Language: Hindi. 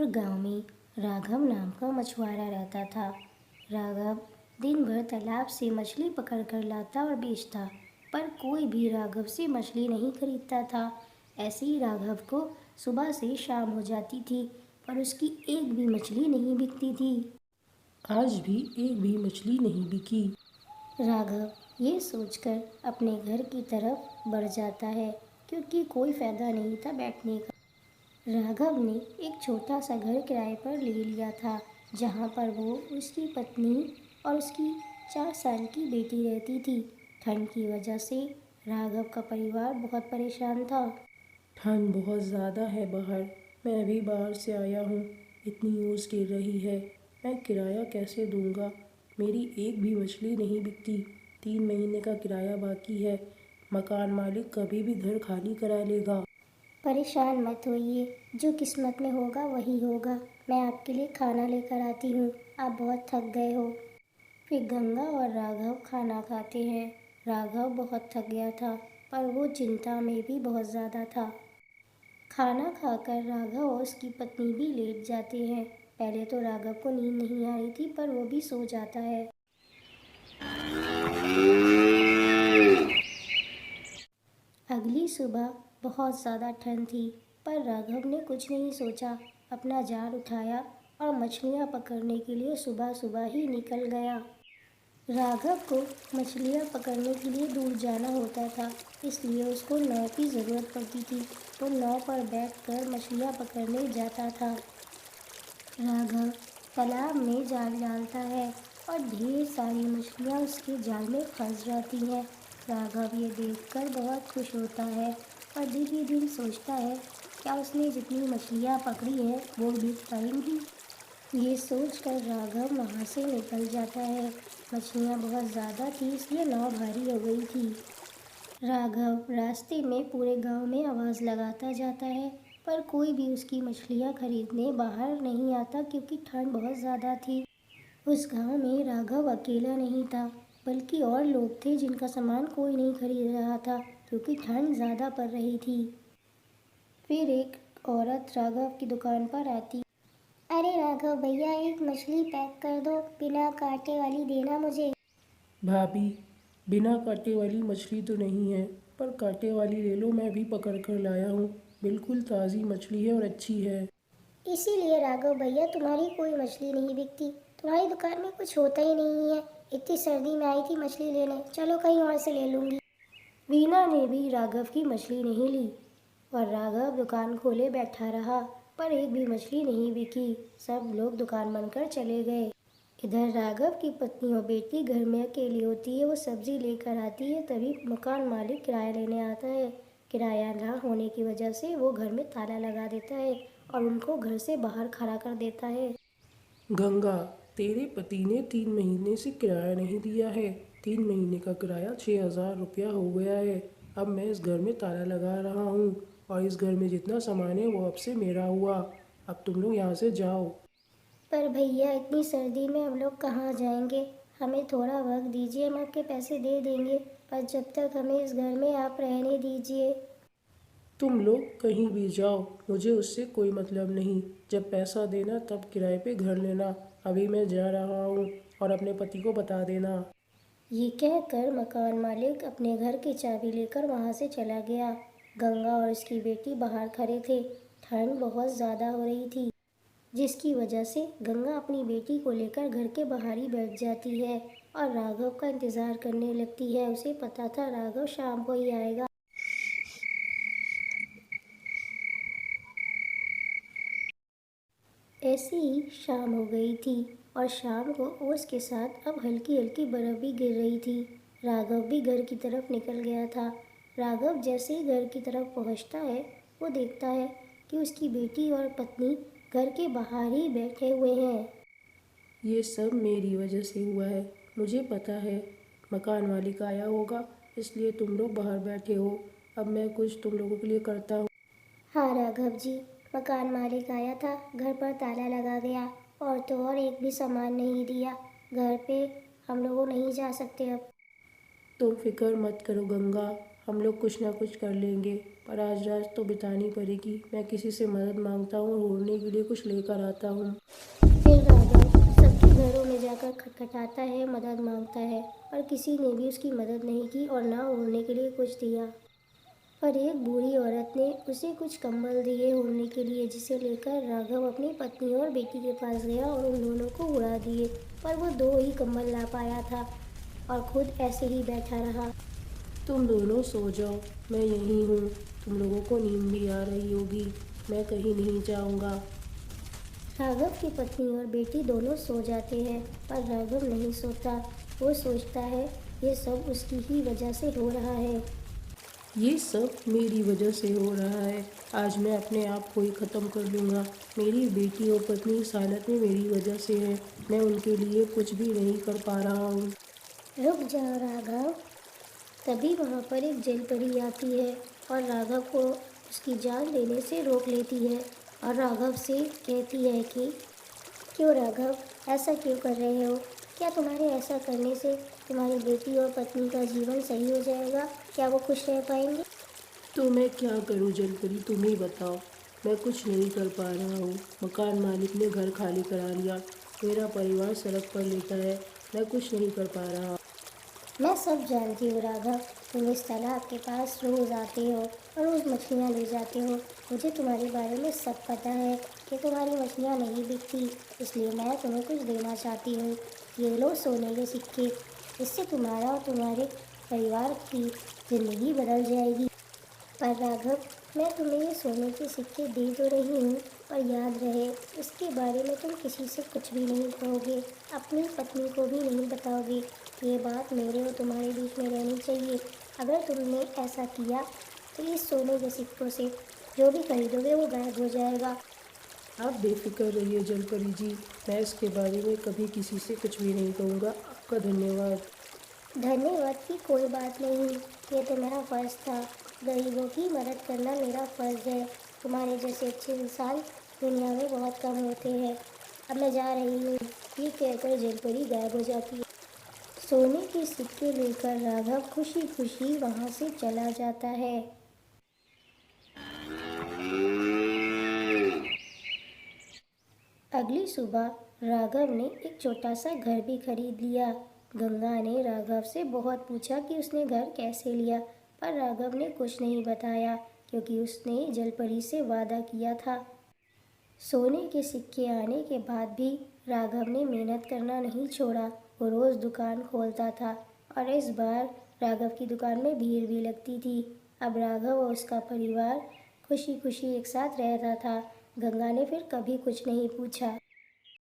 दूर गांव में राघव नाम का मछुआरा रहता था। राघव दिन भर तालाब से मछली पकड़ कर लाता और बेचता, पर कोई भी राघव से मछली नहीं खरीदता था। ऐसे ही राघव को सुबह से शाम हो जाती थी, पर उसकी एक भी मछली नहीं बिकती थी। आज भी एक भी मछली नहीं बिकी। राघव ये सोचकर अपने घर की तरफ बढ़ जाता है, क्योंकि कोई फायदा नहीं था बैठने का। राघव ने एक छोटा सा घर किराए पर ले लिया था, जहाँ पर वो, उसकी पत्नी और उसकी 4 साल की बेटी रहती थी। ठंड की वजह से राघव का परिवार बहुत परेशान था। ठंड बहुत ज़्यादा है बाहर। मैं भी बाहर से आया हूँ। इतनी ओस गिर रही है। मैं किराया कैसे दूंगा? मेरी एक भी मछली नहीं बिकती। 3 महीने का किराया बाकी है। मकान मालिक कभी भी घर खाली करा लेगा। परेशान मत होइए, जो किस्मत में होगा वही होगा। मैं आपके लिए खाना लेकर आती हूँ, आप बहुत थक गए हो। फिर गंगा और राघव खाना खाते हैं। राघव बहुत थक गया था, पर वो चिंता में भी बहुत ज़्यादा था। खाना खाकर राघव और उसकी पत्नी भी लेट जाते हैं। पहले तो राघव को नींद नहीं आ रही थी, पर वो भी सो जाता है। अगली सुबह बहुत ज़्यादा ठंड थी, पर राघव ने कुछ नहीं सोचा। अपना जाल उठाया और मछलियाँ पकड़ने के लिए सुबह सुबह ही निकल गया। राघव को मछलियाँ पकड़ने के लिए दूर जाना होता था, इसलिए उसको नाव की ज़रूरत पड़ती थी। वो नाव पर बैठकर मछलियाँ पकड़ने जाता था। राघव तालाब में जाल डालता है और ढेर सारी मछलियाँ उसके जाल में फंस जाती हैं। राघव ये देखकर बहुत खुश होता है और दिन ही दिन सोचता है, क्या उसने जितनी मछलियाँ पकड़ी हैं वो बिक पाएंगी। ये सोचकर राघव वहाँ से निकल जाता है। मछलियाँ बहुत ज़्यादा थी, इसलिए नाव भारी हो गई थी। राघव रास्ते में पूरे गांव में आवाज़ लगाता जाता है, पर कोई भी उसकी मछलियाँ खरीदने बाहर नहीं आता, क्योंकि ठंड बहुत ज़्यादा थी। उस गांव में राघव अकेला नहीं था, बल्कि और लोग थे जिनका सामान कोई नहीं खरीद रहा था, क्योंकि ठंड ज़्यादा पड़ रही थी। फिर एक औरत राघव की दुकान पर आती। अरे राघव भैया, एक मछली पैक कर दो, बिना कांटे वाली देना मुझे। भाभी, बिना कांटे वाली मछली तो नहीं है, पर कांटे वाली ले लो। मैं भी पकड़ कर लाया हूँ। बिल्कुल ताज़ी मछली है और अच्छी है। इसीलिए राघव भैया तुम्हारी कोई मछली नहीं बिकती। तुम्हारी दुकान में कुछ होता ही नहीं है। इतनी सर्दी में आई थी मछली लेने, चलो कहीं और से ले लूँगी। वीना ने भी राघव की मछली नहीं ली और राघव दुकान खोले बैठा रहा, पर एक भी मछली नहीं बिकी। सब लोग दुकान बंद कर चले गए। इधर राघव की पत्नी और बेटी घर में अकेली होती है। वो सब्जी लेकर आती है, तभी मकान मालिक किराया लेने आता है। किराया ना होने की वजह से वो घर में ताला लगा देता है और उनको घर से बाहर खड़ा कर देता है। गंगा, तेरे पति ने 3 महीने से किराया नहीं दिया है। 3 महीने का किराया 6,000 रुपया हो गया है। अब मैं इस घर में ताला लगा रहा हूँ और इस घर में जितना सामान है वो अब से मेरा हुआ। अब तुम लोग यहाँ से जाओ। पर भैया, इतनी सर्दी में हम लोग कहाँ जाएंगे? हमें थोड़ा वक्त दीजिए, हम आपके पैसे दे देंगे, पर जब तक हमें इस घर में आप रहने दीजिए। तुम लोग कहीं भी जाओ, मुझे उससे कोई मतलब नहीं। जब पैसा देना तब किराए पे घर लेना। अभी मैं जा रहा हूँ और अपने पति को बता देना। ये कहकर मकान मालिक अपने घर की चाबी लेकर वहाँ से चला गया। गंगा और उसकी बेटी बाहर खड़े थे। ठंड बहुत ज़्यादा हो रही थी, जिसकी वजह से गंगा अपनी बेटी को लेकर घर के बाहर ही बैठ जाती है और राघव का इंतज़ार करने लगती है। उसे पता था राघव शाम को ही आएगा। ऐसी ही शाम हो गई थी और शाम को ओस के साथ अब हल्की हल्की बर्फ भी गिर रही थी। राघव भी घर की तरफ निकल गया था। राघव जैसे ही घर की तरफ पहुंचता है, वो देखता है कि उसकी बेटी और पत्नी घर के बाहर ही बैठे हुए हैं। ये सब मेरी वजह से हुआ है। मुझे पता है मकान मालिक आया होगा, इसलिए तुम लोग बाहर बैठे हो। अब मैं कुछ तुम लोगों के लिए करता हूँ। हाँ राघव जी, मकान मालिक आया था, घर पर ताला लगा गया और तो और एक भी सामान नहीं दिया। घर पे हम लोग नहीं जा सकते अब। तुम फिक्र मत करो गंगा, हम लोग कुछ ना कुछ कर लेंगे, पर आज रात तो बितानी पड़ेगी। मैं किसी से मदद मांगता हूँ, ओढ़ने के लिए कुछ लेकर आता हूँ। फिर राघव सबके घरों में जाकर खटखटाता है, मदद मांगता है, पर किसी ने भी उसकी मदद नहीं की और ना ओढ़ने के लिए कुछ दिया। पर एक बूढ़ी औरत ने उसे कुछ कंबल दिए ओढ़ने के लिए, जिसे लेकर राघव अपनी पत्नी और बेटी के पास गया और उन दोनों को उड़ा दिए। पर वो 2 ही कंबल ला पाया था और खुद ऐसे ही बैठा रहा। तुम दोनों सो जाओ, मैं यहीं हूँ। तुम लोगों को नींद भी आ रही होगी, मैं कहीं नहीं जाऊँगा। राघव की पत्नी और बेटी दोनों सो जाते हैं, पर राघव नहीं सोता। वो सोचता है ये सब उसकी ही वजह से हो रहा है। ये सब मेरी वजह से हो रहा है। आज मैं अपने आप को ही ख़त्म कर लूँगा। मेरी बेटी और पत्नी इस हालत में मेरी वजह से है। मैं उनके लिए कुछ भी नहीं कर पा रहा हूँ। रुक जाओ राघव। तभी वहाँ पर एक जलपरी आती है और राघव को उसकी जान लेने से रोक लेती है और राघव से कहती है कि क्यों राघव, ऐसा क्यों कर रहे हो? क्या तुम्हारे ऐसा करने से तुम्हारी बेटी और पत्नी का जीवन सही हो जाएगा? क्या वो खुश रह पाएंगे? तो मैं क्या करूँ जलपरी, तुम ही बताओ। मैं कुछ नहीं कर पा रहा हूँ। मकान मालिक ने घर खाली करा लिया। मेरा परिवार सड़क पर लेटा है। मैं कुछ नहीं कर पा रहा। मैं सब जानती हूँ राघव। तुम इस तालाब के पास रोज आते हो और रोज मछलियाँ ले जाते हो। मुझे तुम्हारे बारे में सब पता है कि तुम्हारी मछलियाँ नहीं बिकती, इसलिए मैं तुम्हें कुछ देना चाहती हूँ। ये लो सोने के सिक्के। इससे तुम्हारा और तुम्हारे परिवार की ज़िंदगी बदल जाएगी। पर राघव, मैं तुम्हें ये सोने के सिक्के दे तो रही हूँ, पर याद रहे इसके बारे में तुम किसी से कुछ भी नहीं कहोगे, अपनी पत्नी को भी नहीं बताओगे। ये बात मेरे और तुम्हारे बीच में रहनी चाहिए। अगर तुमने ऐसा किया तो इस सोने के सिक्कों से जो भी खरीदोगे वो गायब हो जाएगा। आप बेफिक्र रहिए जलपरी जी, मैं इसके बारे में कभी किसी से कुछ भी नहीं कहूँगा। आपका धन्यवाद। धन्यवाद की कोई बात नहीं, ये तो मेरा फ़र्ज़ था। गरीबों की मदद करना मेरा फ़र्ज़ है। तुम्हारे जैसे अच्छे इंसान दुनिया में बहुत कम होते हैं। अब मैं जा रही हूँ। ये कहकर जलपरी गायब हो जाती है। सोने के सिक्के लेकर राघव खुशी खुशी वहाँ से चला जाता है। अगली सुबह राघव ने एक छोटा सा घर भी खरीद लिया। गंगा ने राघव से बहुत पूछा कि उसने घर कैसे लिया, पर राघव ने कुछ नहीं बताया क्योंकि उसने जलपरी से वादा किया था। सोने के सिक्के आने के बाद भी राघव ने मेहनत करना नहीं छोड़ा। वो रोज़ दुकान खोलता था और इस बार राघव की दुकान में भीड़ भी लगती थी। अब राघव और उसका परिवार खुशी खुशी एक साथ रहता था। गंगा ने फिर कभी कुछ नहीं पूछा।